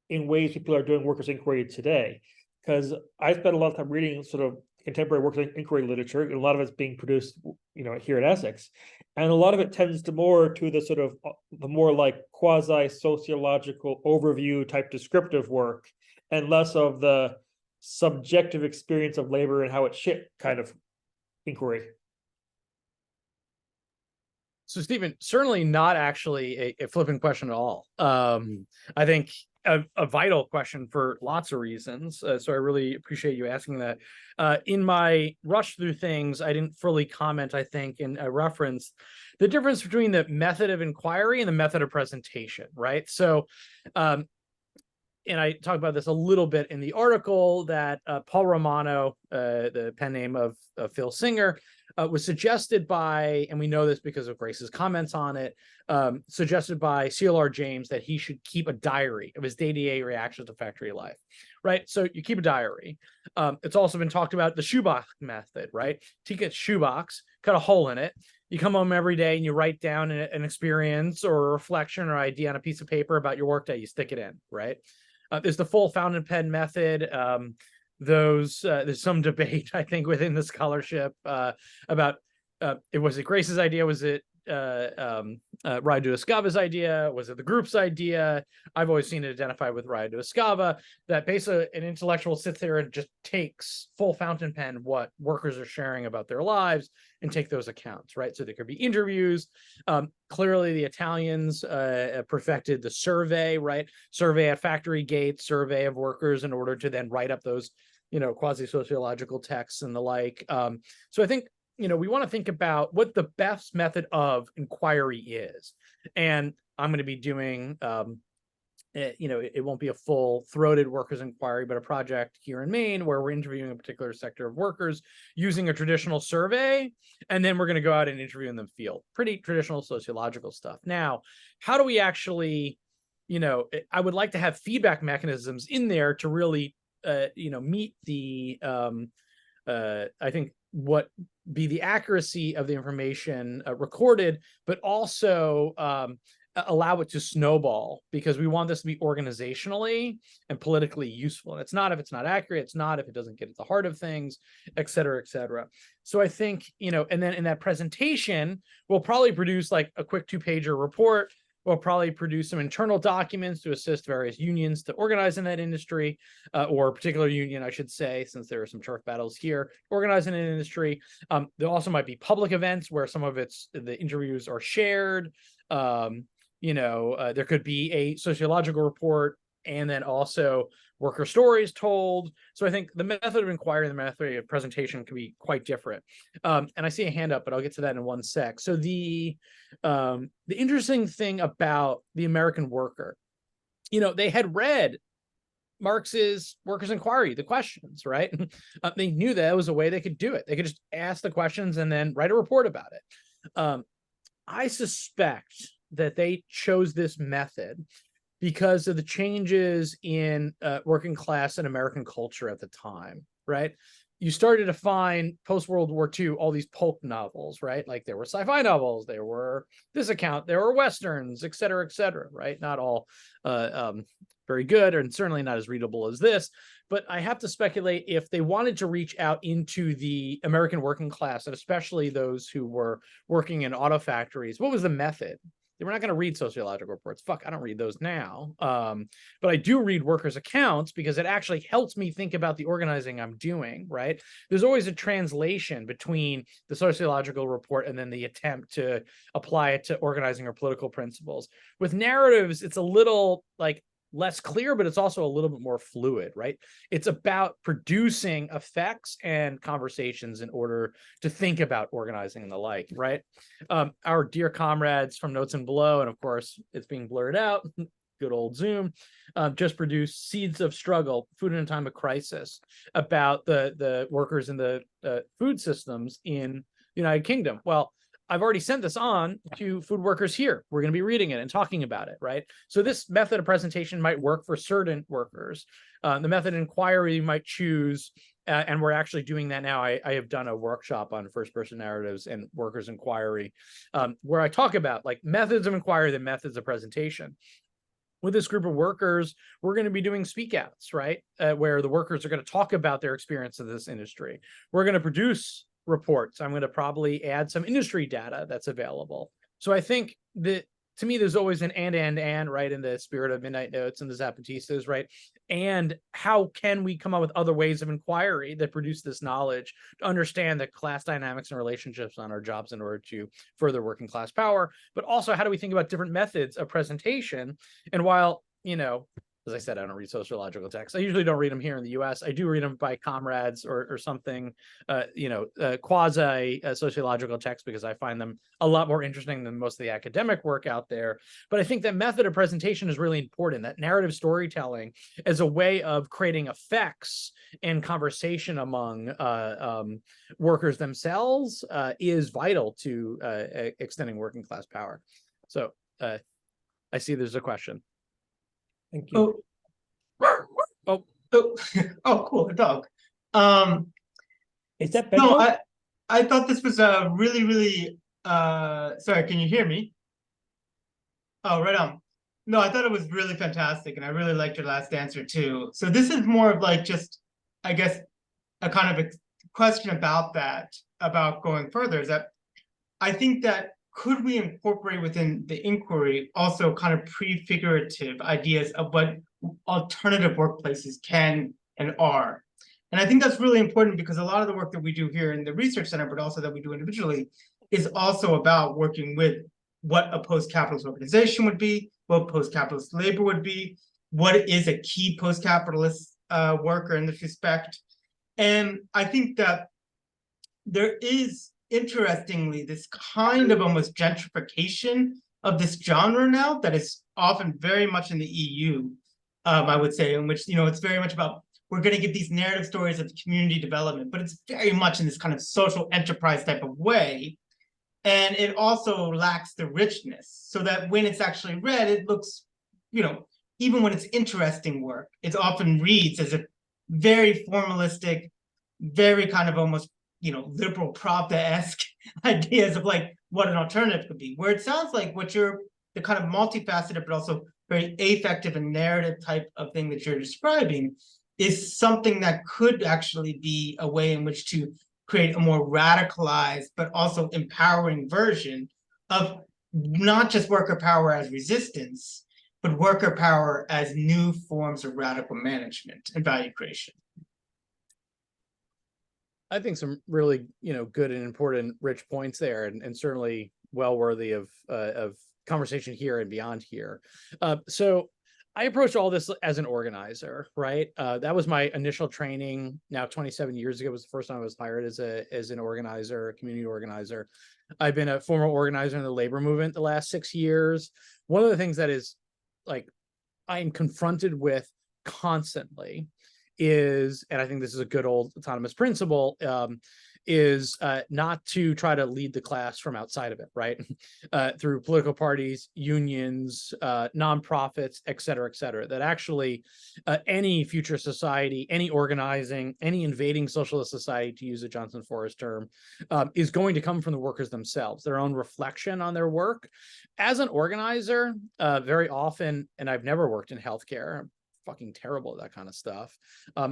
in ways people are doing workers' inquiry today? Because I spent a lot of time reading sort of contemporary workers' inquiry literature, and a lot of it's being produced, here at Essex, and a lot of it tends to more to the sort of the more like quasi-sociological overview type descriptive work, and less of the subjective experience of labor and how it's shit kind of inquiry. So, Stephen, certainly not actually a flippant question at all. I think a vital question for lots of reasons. So I really appreciate you asking that. In my rush through things, I didn't fully comment, I think, and I referenced the difference between the method of inquiry and the method of presentation, right? So, and I talk about this a little bit in the article that Paul Romano, the pen name of Phil Singer, was suggested by, and we know this because of Grace's comments on it, suggested by CLR James that he should keep a diary of his day-to-day reactions to factory life, right? So you keep a diary. It's also been talked about the shoebox method, right? Take a shoebox, cut a hole in it. You come home every day and you write down an experience or a reflection or idea on a piece of paper about your workday. You stick it in, right? There's the full fountain pen method. There's some debate, I think, within the scholarship about was it Grace's idea? Was it Raya Duoskava's idea? Was it the group's idea? I've always seen it identified with Raya Duoskava, that basically an intellectual sits there and just takes full fountain pen what workers are sharing about their lives and take those accounts, right? So there could be interviews. Clearly, the Italians perfected the survey, right? Survey at factory gates, survey of workers in order to then write up those, quasi-sociological texts and the like. So I think, we want to think about what the best method of inquiry is. And I'm going to be doing, it won't be a full-throated workers' inquiry, but a project here in Maine where we're interviewing a particular sector of workers using a traditional survey, and then we're going to go out and interview in the field. Pretty traditional sociological stuff. Now, how do we actually, I would like to have feedback mechanisms in there to really, meet the, I think, what be the accuracy of the information recorded, but also allow it to snowball, because we want this to be organizationally and politically useful. And it's not if it's not accurate, it's not if it doesn't get at the heart of things, et cetera, et cetera. So I think, and then in that presentation, we'll probably produce like a quick 2-pager report. We'll probably produce some internal documents to assist various unions to organize in that industry, or a particular union, I should say, since there are some turf battles here, organize in an industry. There also might be public events where some of the interviews are shared. There could be a sociological report and then also worker stories told. So I think the method of inquiry and the method of presentation can be quite different. And I see a hand up, but I'll get to that in one sec. So the interesting thing about the American worker, they had read Marx's Workers' Inquiry, the questions, right? They knew that was a way they could do it. They could just ask the questions and then write a report about it. I suspect that they chose this method because of the changes in working class and American culture at the time, right? You started to find post-World War II all these pulp novels, right? Like there were sci-fi novels, there were there were Westerns, et cetera, right? Not all very good, and certainly not as readable as this. But I have to speculate if they wanted to reach out into the American working class, and especially those who were working in auto factories, what was the method? They were not going to read sociological reports. Fuck, I don't read those now. But I do read workers' accounts because it actually helps me think about the organizing I'm doing, right? There's always a translation between the sociological report and then the attempt to apply it to organizing or political principles. With narratives, it's a little like less clear, but it's also a little bit more fluid, right? It's about producing effects and conversations in order to think about organizing and the like, right? Our dear comrades from Notes and Below, and of course it's being blurred out, good old Zoom, just produced Seeds of Struggle, Food in a Time of Crisis, about the workers in the food systems in the United Kingdom. Well, I've already sent this on to food workers here. We're going to be reading it and talking about it, right? So this method of presentation might work for certain workers. The method of inquiry you might choose, and we're actually doing that now. I have done a workshop on first-person narratives and workers' inquiry, where I talk about like methods of inquiry, the methods of presentation. With this group of workers, we're going to be doing speak outs, right? Where the workers are going to talk about their experience of this industry. We're going to produce reports. I'm going to probably add some industry data that's available. So I think that, to me, there's always an and, right, in the spirit of Midnight Notes and the Zapatistas, right? And how can we come up with other ways of inquiry that produce this knowledge to understand the class dynamics and relationships on our jobs in order to further working class power? But also, how do we think about different methods of presentation? And while, as I said, I don't read sociological texts. I usually don't read them here in the US. I do read them by comrades or something, quasi sociological texts, because I find them a lot more interesting than most of the academic work out there. But I think that method of presentation is really important, that narrative storytelling as a way of creating effects and conversation among workers themselves is vital to extending working class power. So I see there's a question. Thank you. Oh, cool, a dog. Is that Benko? No, I thought this was a really sorry, can you hear me? Oh, right on. No, I thought it was really fantastic, and I really liked your last answer too. So this is more of like just, I guess, a kind of a question about that, about going further, is that I think that could we incorporate within the inquiry also kind of prefigurative ideas of what alternative workplaces can and are? And I think that's really important, because a lot of the work that we do here in the research center, but also that we do individually, is also about working with what a post-capitalist organization would be, what post-capitalist labor would be, what is a key post-capitalist worker in this respect. And I think that there is, interestingly, this kind of almost gentrification of this genre now that is often very much in the EU, I would say, in which, it's very much about, we're going to give these narrative stories of community development, but it's very much in this kind of social enterprise type of way. And it also lacks the richness, so that when it's actually read, it looks, even when it's interesting work, it often reads as a very formalistic, very kind of almost, liberal Pravda-esque ideas of like what an alternative could be. Where it sounds like the kind of multifaceted but also very affective and narrative type of thing that you're describing is something that could actually be a way in which to create a more radicalized but also empowering version of not just worker power as resistance, but worker power as new forms of radical management and value creation. I think some really, good and important, rich points there, and certainly well worthy of conversation here and beyond here. So I approached all this as an organizer, right? That was my initial training. Now, 27 years ago was the first time I was hired as an organizer, a community organizer. I've been a former organizer in the labor movement the last 6 years. One of the things that is like I am confronted with constantly is, and I think this is a good old autonomous principle, is not to try to lead the class from outside of it, right? Through political parties, unions, nonprofits, et cetera, that actually any future society, any organizing, any invading socialist society, to use a Johnson Forrest term, is going to come from the workers themselves, their own reflection on their work. As an organizer, very often, and I've never worked in healthcare, fucking terrible at that kind of stuff.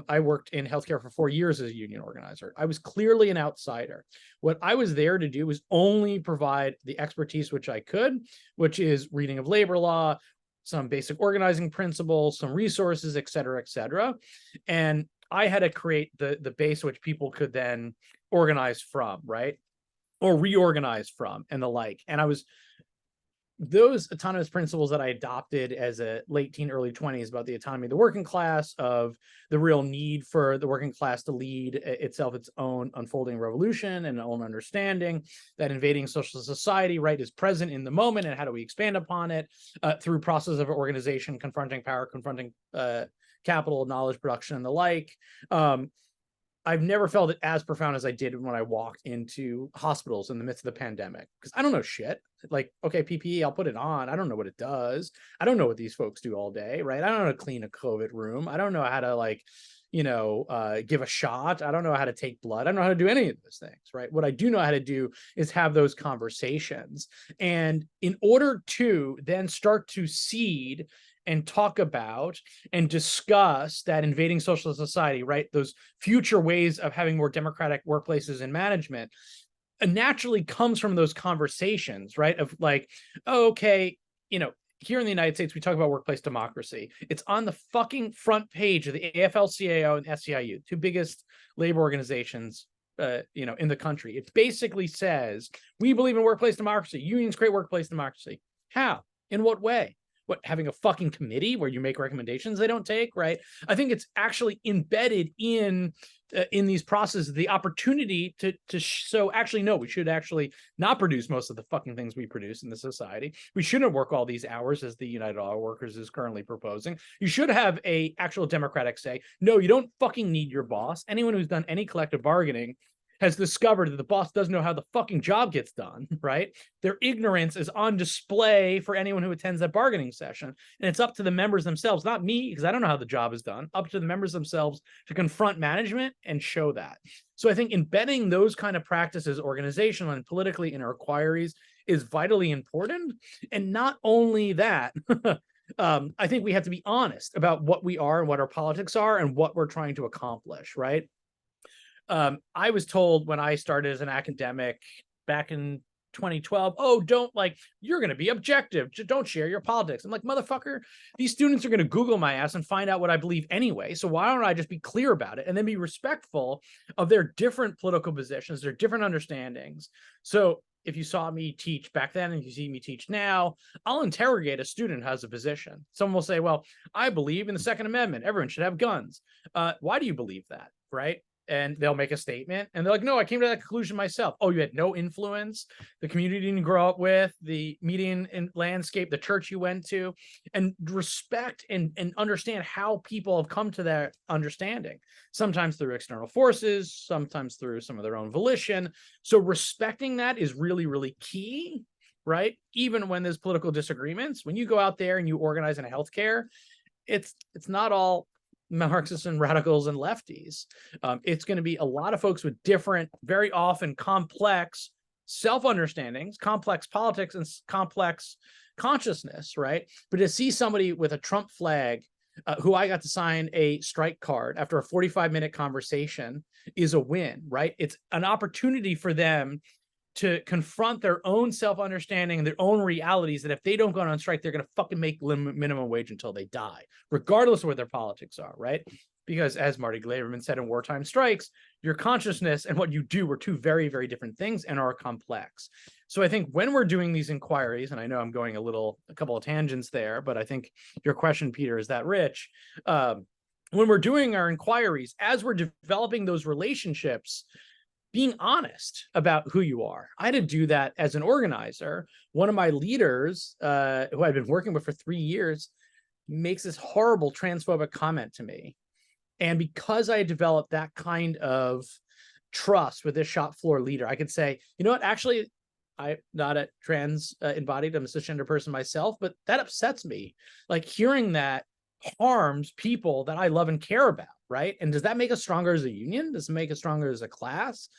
I worked in healthcare for 4 years as a union organizer. I was clearly an outsider. What I was there to do was only provide the expertise which I could, which is reading of labor law, some basic organizing principles, some resources, et cetera, and I had to create the base which people could then organize from, right? Or reorganize from and the like. And those autonomous principles that I adopted as a late teen, early 20s about the autonomy of the working class, of the real need for the working class to lead its own unfolding revolution and own understanding, that invading social society, right, is present in the moment, and how do we expand upon it through process of organization, confronting power, confronting capital, knowledge production, and the like. I've never felt it as profound as I did when I walked into hospitals in the midst of the pandemic, because I don't know shit. Like, okay, PPE, I'll put it on. I don't know what it does. I don't know what these folks do all day, right? I don't know how to clean a COVID room. I don't know how to give a shot. I don't know how to take blood. I don't know how to do any of those things, right? What I do know how to do is have those conversations. And in order to then start to seed and talk about and discuss that invading social society, right? Those future ways of having more democratic workplaces and management, naturally comes from those conversations, right? Of like, oh, okay, here in the United States, we talk about workplace democracy. It's on the fucking front page of the AFL-CIO and SEIU, two biggest labor organizations in the country. It basically says, we believe in workplace democracy. Unions create workplace democracy. How? In what way? What, having a fucking committee where you make recommendations they don't take, right? I think it's actually embedded in these processes, the opportunity to so actually, no, we should actually not produce most of the fucking things we produce in the society. We shouldn't work all these hours as the United Auto Workers is currently proposing. You should have a actual democratic say. No, you don't fucking need your boss. Anyone who's done any collective bargaining has discovered that the boss doesn't know how the fucking job gets done, right? Their ignorance is on display for anyone who attends that bargaining session. And it's up to the members themselves, not me, because I don't know how the job is done, up to the members themselves to confront management and show that. So I think embedding those kind of practices, organizational and politically, in our inquiries is vitally important. And not only that, I think we have to be honest about what we are and what our politics are and what we're trying to accomplish, right? I was told when I started as an academic back in 2012, oh, you're going to be objective. Just don't share your politics. I'm like, motherfucker, these students are going to Google my ass and find out what I believe anyway. So why don't I just be clear about it and then be respectful of their different political positions, their different understandings. So if you saw me teach back then and you see me teach now, I'll interrogate a student who has a position. Someone will say, well, I believe in the Second Amendment. Everyone should have guns. Why do you believe that? Right? And they'll make a statement and they're like, no, I came to that conclusion myself. Oh, you had no influence, the community you didn't grow up with, the median in landscape, the church you went to, and respect and understand how people have come to that understanding, sometimes through external forces, sometimes through some of their own volition. So respecting that is really, really key, right? Even when there's political disagreements, when you go out there and you organize in healthcare, it's not all Marxists and radicals and lefties. It's going to be a lot of folks with different, very often complex self-understandings, complex politics, and complex consciousness, right? But to see somebody with a Trump flag who I got to sign a strike card after a 45-minute conversation is a win, right? It's an opportunity for them to confront their own self-understanding and their own realities that if they don't go on strike, they're going to fucking make minimum wage until they die, regardless of what their politics are, right? Because as Marty Glaberman said in Wartime Strikes, your consciousness and what you do are two very, very different things and are complex. So I think when we're doing these inquiries, and I know I'm going a couple of tangents there, but I think your question, Peter, is that rich. When we're doing our inquiries, as we're developing those relationships, being honest about who you are. I had to do that as an organizer. One of my leaders, who I'd been working with for 3 years, makes this horrible transphobic comment to me. And because I developed that kind of trust with this shop floor leader, I could say, you know what, actually, I'm not a trans embodied, I'm a cisgender person myself, but that upsets me. Like hearing that harms people that I love and care about, right? And does that make us stronger as a union? Does it make us stronger as a class?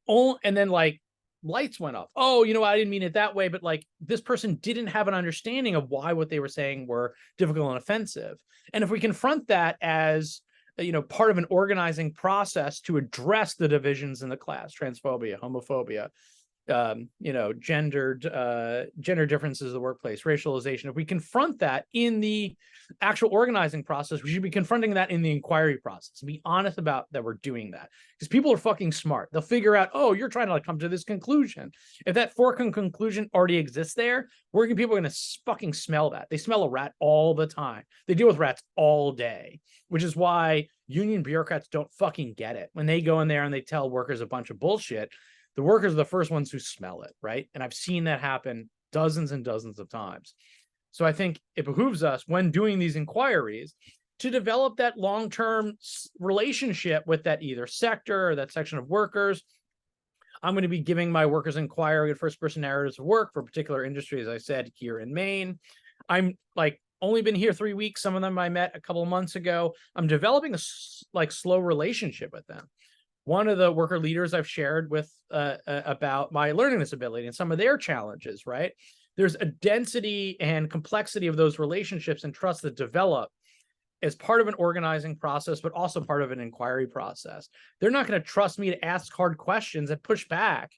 And then like lights went up. Oh, you know, I didn't mean it that way, but like this person didn't have an understanding of why what they were saying were difficult and offensive. And if we confront that as, you know, part of an organizing process to address the divisions in the class, transphobia, homophobia, you know, gender differences in the workplace, racialization, if we confront that in the actual organizing process, we should be confronting that in the inquiry process and be honest about that we're doing that. Because people are fucking smart. They'll figure out, oh, you're trying to like come to this conclusion. If that foregone conclusion already exists there, working people are going to fucking smell that. They smell a rat all the time. They deal with rats all day, which is why union bureaucrats don't fucking get it. When they go in there and they tell workers a bunch of bullshit, the workers are the first ones who smell it, right? And I've seen that happen dozens and dozens of times. So I think it behooves us when doing these inquiries to develop that long-term relationship with that either sector or that section of workers. I'm going to be giving my workers inquiry and first-person narratives of work for a particular industry, as I said, here in Maine. I'm like only been here 3 weeks. Some of them I met a couple of months ago. I'm developing a like slow relationship with them. One of the worker leaders I've shared with about my learning disability and some of their challenges, right? There's a density and complexity of those relationships and trust that develop as part of an organizing process, but also part of an inquiry process. They're not going to trust me to ask hard questions and push back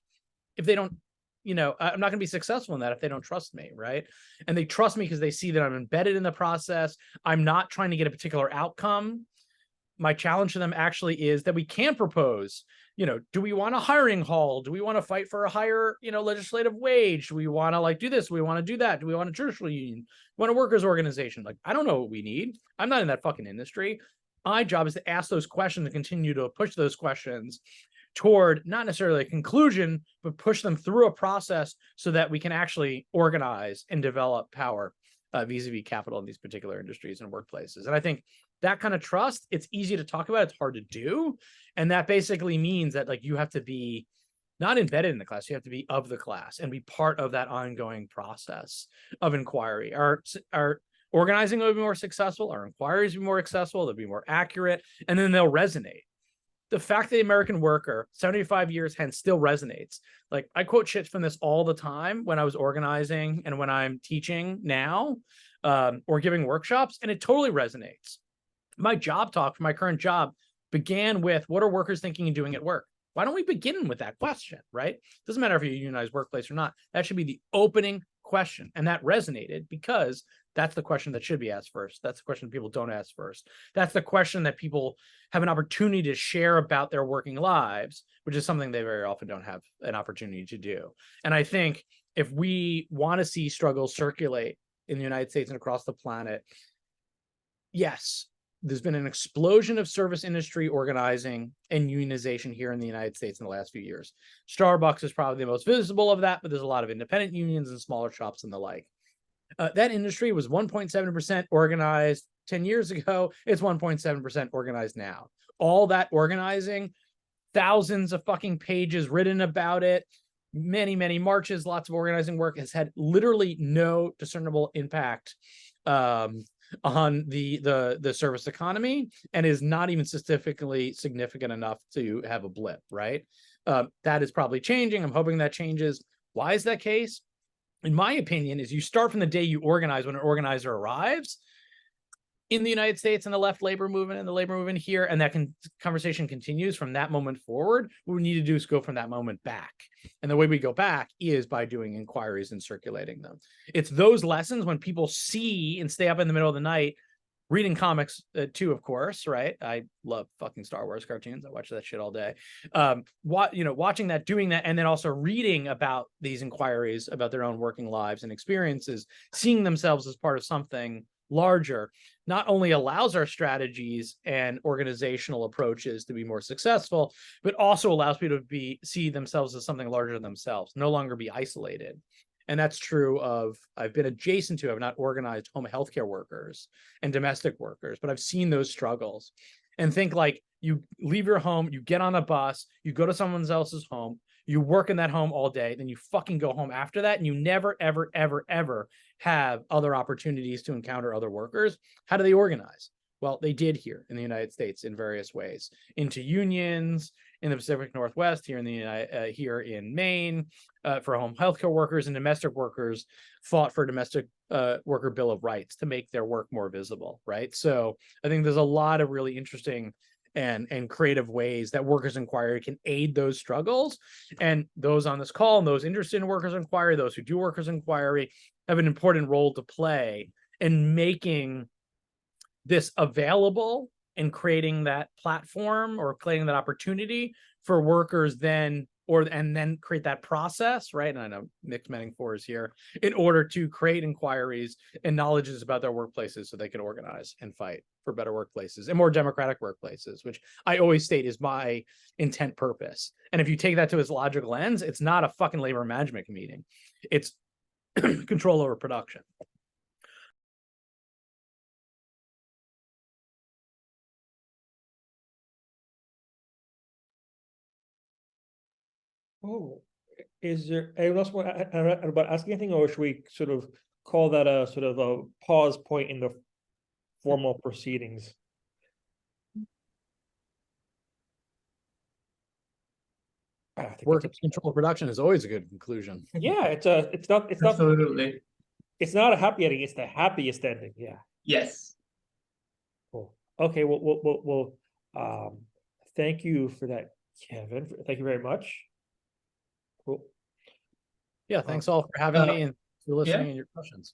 if they don't, you know, I'm not going to be successful in that if they don't trust me, right? And they trust me because they see that I'm embedded in the process. I'm not trying to get a particular outcome. My challenge to them actually is that we can propose, you know, do we want a hiring hall? Do we want to fight for a higher, you know, legislative wage? Do we want to like do this? Do we want to do that? Do we want a traditional union? We want a workers organization? Like, I don't know what we need. I'm not in that fucking industry. My job is to ask those questions and continue to push those questions toward not necessarily a conclusion, but push them through a process so that we can actually organize and develop power vis-a-vis capital in these particular industries and workplaces. And I think that kind of trust, it's easy to talk about, it's hard to do. And that basically means that like you have to be not embedded in the class, you have to be of the class and be part of that ongoing process of inquiry. Our organizing will be more successful, our inquiries will be more accessible, they'll be more accurate, and then they'll resonate. The fact that the American worker, 75 years hence, still resonates. Like I quote shit from this all the time when I was organizing and when I'm teaching now or giving workshops, and it totally resonates. My job talk for my current job began with, what are workers thinking and doing at work? Why don't we begin with that question, right? Doesn't matter if you're a unionized workplace or not. That should be the opening question. And that resonated because that's the question that should be asked first. That's the question people don't ask first. That's the question that people have an opportunity to share about their working lives, which is something they very often don't have an opportunity to do. And I think if we want to see struggles circulate in the United States and across the planet, yes, there's been an explosion of service industry organizing and unionization here in the United States in the last few years. Starbucks is probably the most visible of that, but there's a lot of independent unions and smaller shops and the like. That industry was 1.7% organized 10 years ago. It's 1.7% organized now. All that organizing, thousands of fucking pages written about it, many, many marches, lots of organizing work has had literally no discernible impact on the service economy and is not even statistically significant enough to have a blip, right? That is probably changing. I'm hoping that changes. Why is that case? In my opinion, is you start from the day you organize, when an organizer arrives in the United States and the left labor movement and the labor movement here, and that conversation continues from that moment forward. What we need to do is go from that moment back. And the way we go back is by doing inquiries and circulating them. It's those lessons when people see and stay up in the middle of the night, reading comics too, of course, right? I love fucking Star Wars cartoons. I watch that shit all day. Watching that, doing that, and then also reading about these inquiries about their own working lives and experiences, seeing themselves as part of something larger, not only allows our strategies and organizational approaches to be more successful, but also allows people to see themselves as something larger than themselves, no longer be isolated. And that's true of, I've been adjacent to, I've not organized home healthcare workers and domestic workers, but I've seen those struggles. And think like, you leave your home, you get on a bus, you go to someone else's home, you work in that home all day, then you fucking go home after that, and you never, ever, ever, ever have other opportunities to encounter other workers. How do they organize? Well, they did here in the United States in various ways, into unions in the Pacific Northwest, here in Maine, for home healthcare workers, and domestic workers fought for domestic worker Bill of Rights to make their work more visible, right? So I think there's a lot of really interesting and creative ways that Workers' Inquiry can aid those struggles. And those on this call and those interested in Workers' Inquiry, those who do Workers' Inquiry, have an important role to play in making this available and creating that platform or creating that opportunity for workers then, and then create that process, right? And I know mixed metaphors here, in order to create inquiries and knowledges about their workplaces so they can organize and fight for better workplaces and more democratic workplaces, which I always state is my intent purpose. And if you take that to its logical ends, it's not a fucking labor management meeting. It's control over production. Oh, is there anyone else want about asking anything, or should we sort of call that a sort of a pause point in the formal proceedings? I think Work that's control production is always a good conclusion. yeah, it's not Absolutely. it's not a happy ending, it's the happiest ending. Yeah. Yes. Cool. Okay, well, thank you for that, Kevin. Thank you very much. Cool. Yeah, thanks all for having me and for listening and your questions.